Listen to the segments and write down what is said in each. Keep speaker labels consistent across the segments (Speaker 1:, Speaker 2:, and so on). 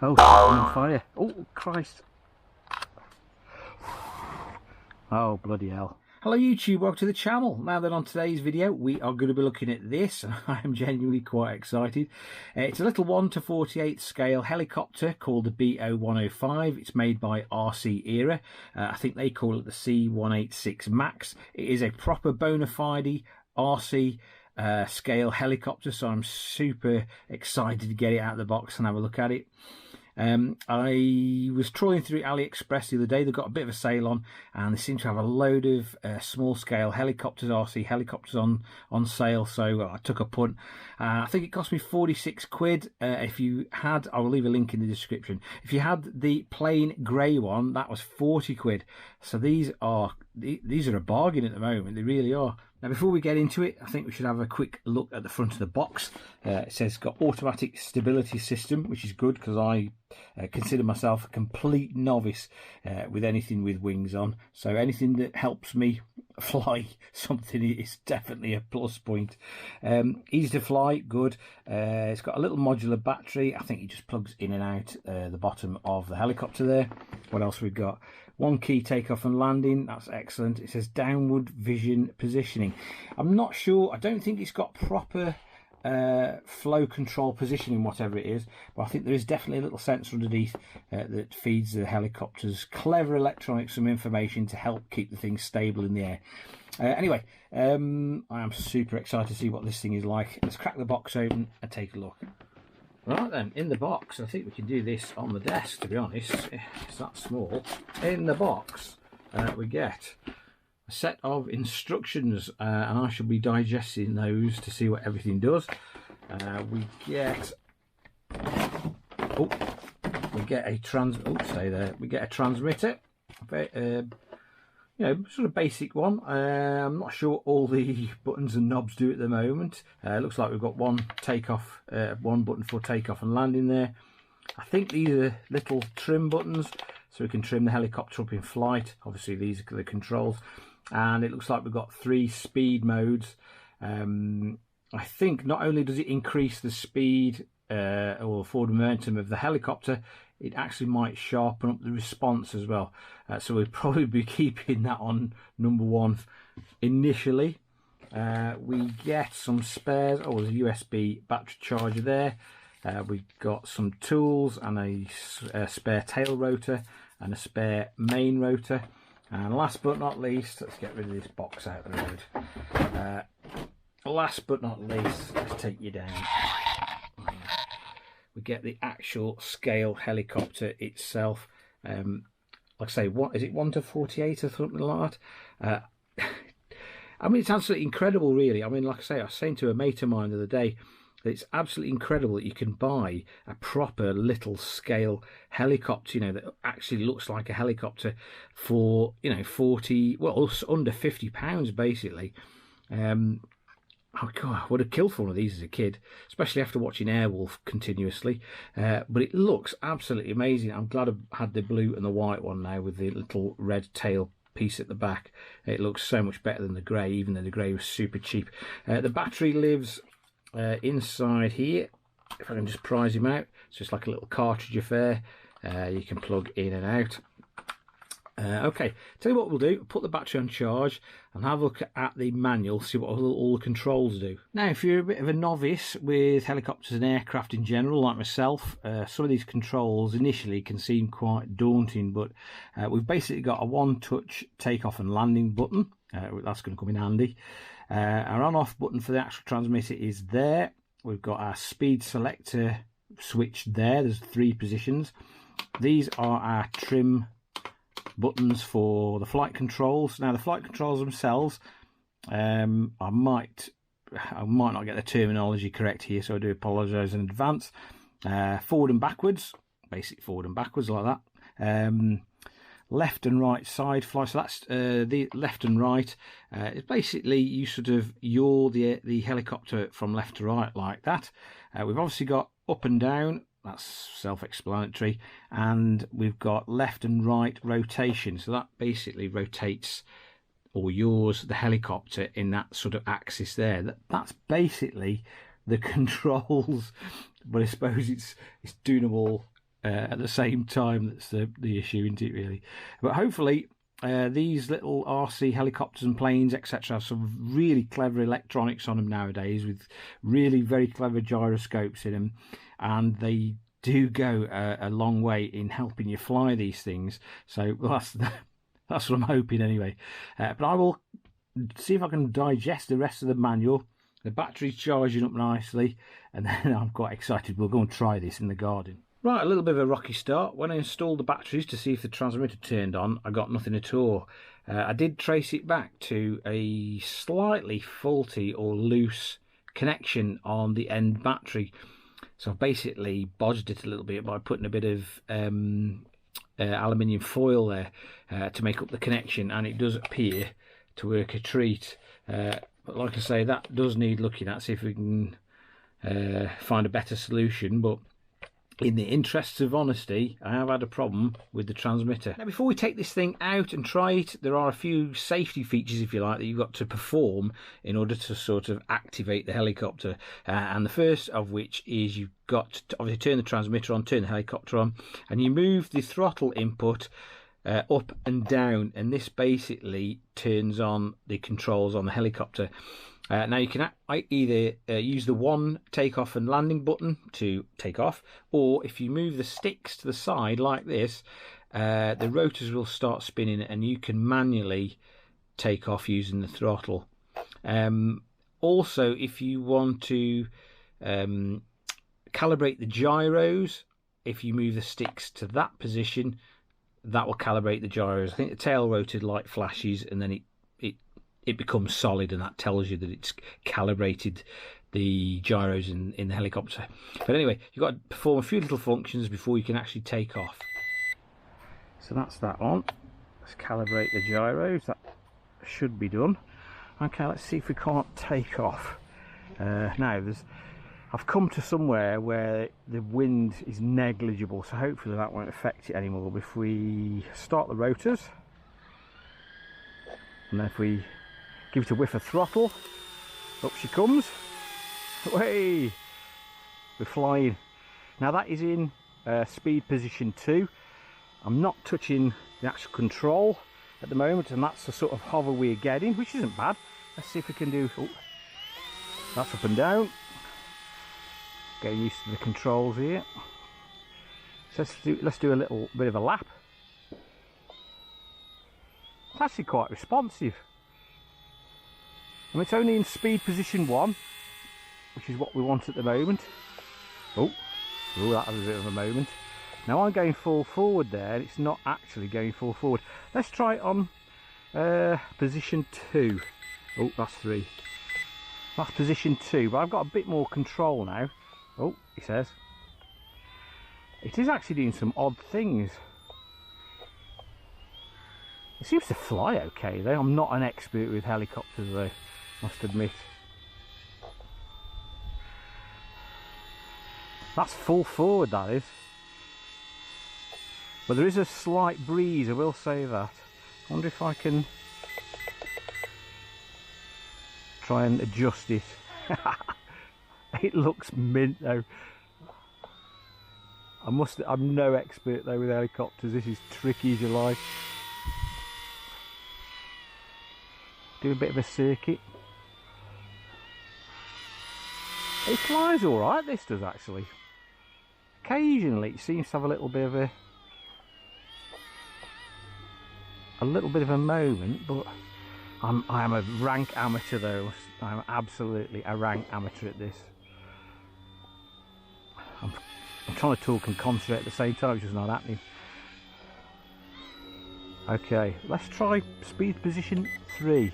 Speaker 1: Oh, I'm on fire. Oh, Christ. Oh, bloody hell. Hello YouTube, welcome to the channel. Now then, on today's video we are going to be looking at this, and I am genuinely quite excited. It's a little 1:48 scale helicopter called the BO105. It's made by RC Era. I think they call it the C186 MAX. It is a proper bona fide RC scale helicopter, so I'm super excited to get it out of the box and have a look at it. I was trawling through AliExpress the other day. They've got a bit of a sale on, and they seem to have a load of small scale helicopters, RC helicopters on sale, so I took a punt. I think it cost me 46 quid. If you had, I will leave a link in the description. If you had the plain grey one, that was 40 quid. So these are a bargain at the moment, they really are. Now, before we get into it, I think we should have a quick look at the front of the box. It says it's got automatic stability system, which is good because I consider myself a complete novice with anything with wings on. So anything that helps me fly something is definitely a plus point. Easy to fly, good. It's got a little modular battery. I think it just plugs in and out the bottom of the helicopter there. What else we've got? One key takeoff and landing, that's excellent. It says downward vision positioning. I'm not sure, I don't think it's got proper flow control positioning, whatever it is, but I think there is definitely a little sensor underneath that feeds the helicopter's clever electronics some information to help keep the thing stable in the air. Anyway, I am super excited to see what this thing is like. Let's crack the box open and take a look. Right then, in the box, I think we can do this on the desk, to be honest. It's that small. In the box, we get a set of instructions, and I shall be digesting those to see what everything does. We get a transmitter. You know, sort of basic one. I'm not sure all the buttons and knobs do at the moment. It looks like we've got one button for takeoff and landing there. I think these are little trim buttons, so we can trim the helicopter up in flight. Obviously these are the controls. And it looks like we've got 3 speed modes. I think not only does it increase the speed or forward momentum of the helicopter, it actually might sharpen up the response as well. So we'll probably be keeping that on number 1 initially. We get some spares. Oh, there's a USB battery charger there. We've got some tools and a spare tail rotor and a spare main rotor. And last but not least, let's get rid of this box out of the road. Last but not least, let's take you down. We get the actual scale helicopter itself. Like I say, what is it, 1:48 or something like that? I mean, it's absolutely incredible, really. I mean, like I say, I was saying to a mate of mine the other day that it's absolutely incredible that you can buy a proper little scale helicopter, you know, that actually looks like a helicopter for, you know, 40, well, under £50 basically. Oh God, I would have killed for one of these as a kid, especially after watching Airwolf continuously. But it looks absolutely amazing. I'm glad I had the blue and the white one now with the little red tail piece at the back. It looks so much better than the grey, even though the grey was super cheap. The battery lives inside here. If I can just prise him out, it's just like a little cartridge affair. You can plug in and out. Okay, tell you what we'll do, put the battery on charge and have a look at the manual, see what all the controls do. Now, if you're a bit of a novice with helicopters and aircraft in general, like myself, some of these controls initially can seem quite daunting, but we've basically got a one-touch takeoff and landing button. That's going to come in handy. Our on-off button for the actual transmitter is there. We've got our speed selector switch there. There's 3 positions. These are our trim buttons for the flight controls. Now, the flight controls themselves, I might not get the terminology correct here, so I do apologise in advance. Forward and backwards, basic forward and backwards like that. Left and right side fly, so that's the left and right. It's basically you sort of yaw the helicopter from left to right like that. We've obviously got up and down. That's self-explanatory. And we've got left and right rotation. So that basically rotates or yaws the helicopter in that sort of axis there. That's basically the controls. But I suppose it's doing them all at the same time. That's the issue, isn't it, really? But hopefully these little RC helicopters and planes, etc., have some really clever electronics on them nowadays, with really very clever gyroscopes in them, and they do go a long way in helping you fly these things. So that's what I'm hoping anyway. But I will see if I can digest the rest of the manual. The battery's charging up nicely, and then I'm quite excited. We'll go and try this in the garden. Right, a little bit of a rocky start. When I installed the batteries to see if the transmitter turned on, I got nothing at all. I did trace it back to a slightly faulty or loose connection on the end battery. So I've basically bodged it a little bit by putting a bit of aluminium foil there to make up the connection, and it does appear to work a treat. But like I say, that does need looking at, see if we can find a better solution. But in the interests of honesty, I have had a problem with the transmitter. Now, before we take this thing out and try it, there are a few safety features, if you like, that you've got to perform in order to sort of activate the helicopter. And the first of which is you've got to obviously turn the transmitter on, turn the helicopter on, and you move the throttle input up and down, and this basically turns on the controls on the helicopter. Now you can either use the one takeoff and landing button to take off, or if you move the sticks to the side like this, the rotors will start spinning and you can manually take off using the throttle. Also, if you want to calibrate the gyros, if you move the sticks to that position, that will calibrate the gyros. I think the tail rotor light flashes, and then it becomes solid, and that tells you that it's calibrated the gyros in the helicopter. But anyway, you've got to perform a few little functions before you can actually take off. So that's that on. Let's calibrate the gyros. That should be done. Okay, let's see if we can't take off. Now, I've come to somewhere where the wind is negligible, so hopefully that won't affect it anymore. But if we start the rotors, and then if we give it a whiff of throttle, up she comes. Way, we're flying. Now that is in speed position 2. I'm not touching the actual control at the moment, and that's the sort of hover we're getting, which isn't bad. Let's see if we can do, oh, that's up and down. Getting used to the controls here. So let's do a little bit of a lap. It's actually quite responsive. And it's only in speed position 1, which is what we want at the moment. Oh, that was a bit of a moment. Now I'm going full forward there, and it's not actually going full forward. Let's try it on position 2. Oh, that's 3. That's position 2, but I've got a bit more control now. Oh, he says. It is actually doing some odd things. It seems to fly okay though. I'm not an expert with helicopters though, must admit. That's full forward, that is. But there is a slight breeze, I will say that. I wonder if I can try and adjust it. It looks mint though. I'm no expert though with helicopters. This is tricky as you like. Do a bit of a circuit. It flies alright, this does actually. Occasionally it seems to have a little bit of a moment, but I am a rank amateur though. I'm absolutely a rank amateur at this. I'm trying to talk and concentrate at the same time, which is not happening. Okay, let's try speed position 3.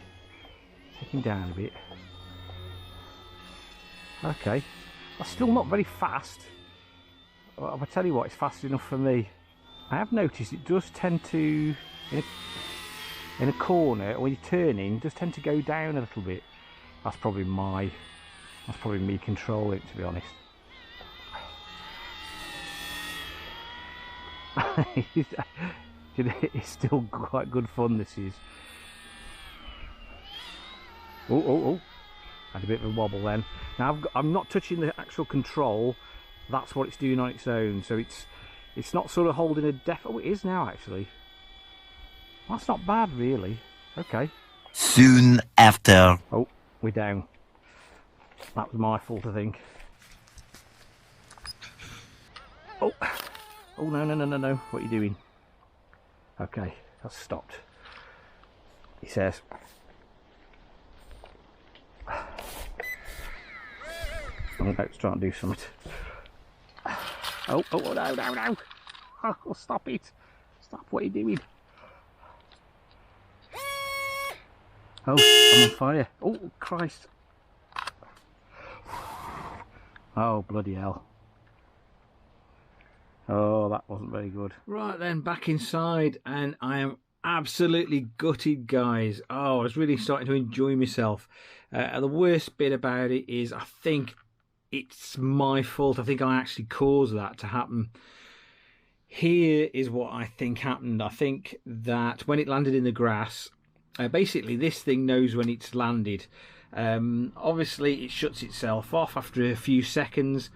Speaker 1: Taking down a bit. Okay, that's still not very fast. I'll tell you what, it's fast enough for me. I have noticed it does tend to, in a corner, when you're turning, it does tend to go down a little bit. That's probably me controlling it, to be honest. It's still quite good fun, this is. Oh, had a bit of a wobble then. Now I'm not touching the actual control, that's what it's doing on its own, so it's It's not sort of holding a depth. Oh, it is now actually. That's not bad really. Okay.
Speaker 2: Soon after.
Speaker 1: Oh, we're down. That was my fault, I think. Oh, oh no, no, no, no, no. What are you doing? Okay, that's stopped. He says. I'm about to try and do something. Oh, oh, no, no, no. Oh, stop it. Stop, what are you doing? Oh, I'm on fire. Oh, Christ. Oh, bloody hell. Oh, that wasn't very good. Right then, back inside, and I am absolutely gutted, guys. Oh, I was really starting to enjoy myself. And the worst bit about it is I think it's my fault. I think I actually caused that to happen. Here is what I think happened. I think that when it landed in the grass, basically this thing knows when it's landed. Obviously it shuts itself off after a few seconds.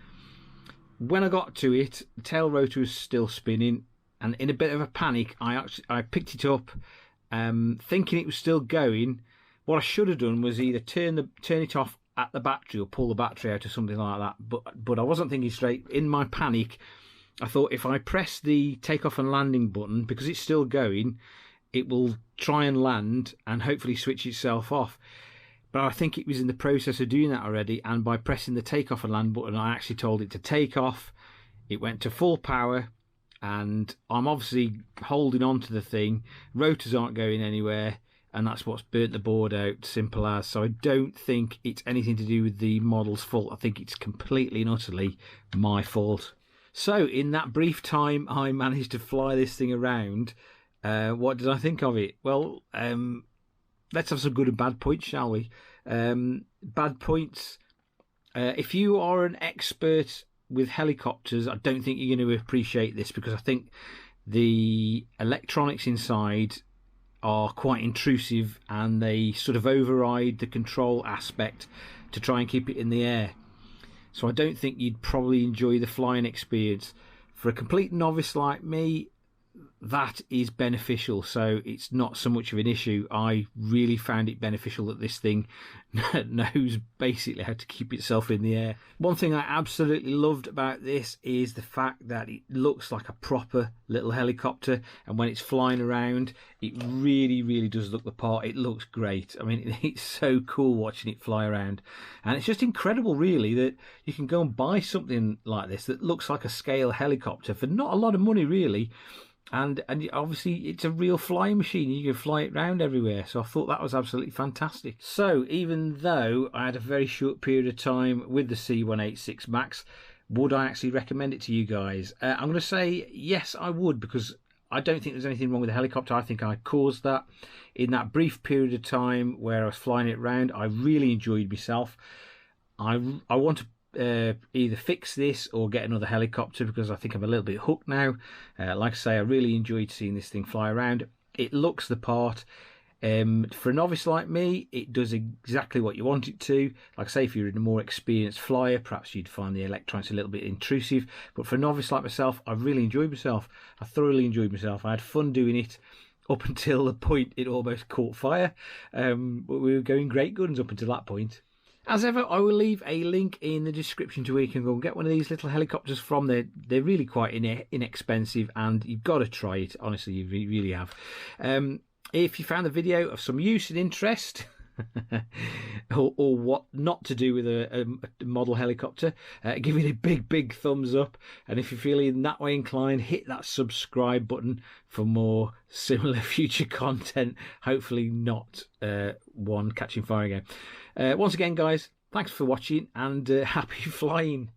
Speaker 1: When I got to it, the tail rotor was still spinning, and in a bit of a panic I picked it up, thinking it was still going. What I should have done was either turn it off at the battery or pull the battery out or something like that, but I wasn't thinking straight. In my panic, I thought if I press the takeoff and landing button, because it's still going, it will try and land and hopefully switch itself off. But I think it was in the process of doing that already, and by pressing the takeoff and land button, I actually told it to take off. It went to full power, and I'm obviously holding on to the thing. Rotors aren't going anywhere, and that's what's burnt the board out, simple as. So I don't think it's anything to do with the model's fault. I think it's completely and utterly my fault. So in that brief time I managed to fly this thing around, what did I think of it? Well, let's have some good and bad points, shall we? Bad points. If you are an expert with helicopters, I don't think you're going to appreciate this, because I think the electronics inside are quite intrusive and they sort of override the control aspect to try and keep it in the air. So I don't think you'd probably enjoy the flying experience. For a complete novice like me, that is beneficial, so it's not so much of an issue. I really found it beneficial that this thing knows basically how to keep itself in the air. One thing I absolutely loved about this is the fact that it looks like a proper little helicopter, and when it's flying around it really does look the part. It looks great. I mean, it's so cool watching it fly around, and it's just incredible really that you can go and buy something like this that looks like a scale helicopter for not a lot of money really. And obviously it's a real flying machine. You can fly it around everywhere. So I thought that was absolutely fantastic. So even though I had a very short period of time with the C186 MAX, would I actually recommend it to you guys? I'm going to say yes, I would, because I don't think there's anything wrong with the helicopter. I think I caused that. In that brief period of time where I was flying it around, I really enjoyed myself. I want to either fix this or get another helicopter, because I think I'm a little bit hooked now. Like I say, I really enjoyed seeing this thing fly around. It looks the part. For a novice like me, it does exactly what you want it to. Like I say, if you're a more experienced flyer, perhaps you'd find the electronics a little bit intrusive, but for a novice like myself, I really enjoyed myself. I thoroughly enjoyed myself. I had fun doing it up until the point it almost caught fire, but we were going great guns up until that point. As ever, I will leave a link in the description to where you can go and get one of these little helicopters from. They're really quite inexpensive, and you've got to try it. Honestly, you really have. If you found the video of some use and interest, or what not to do with a model helicopter, give it a big thumbs up. And if you're feeling that way inclined, hit that subscribe button for more similar future content. Hopefully not one catching fire again. Once again, guys, thanks for watching, and happy flying.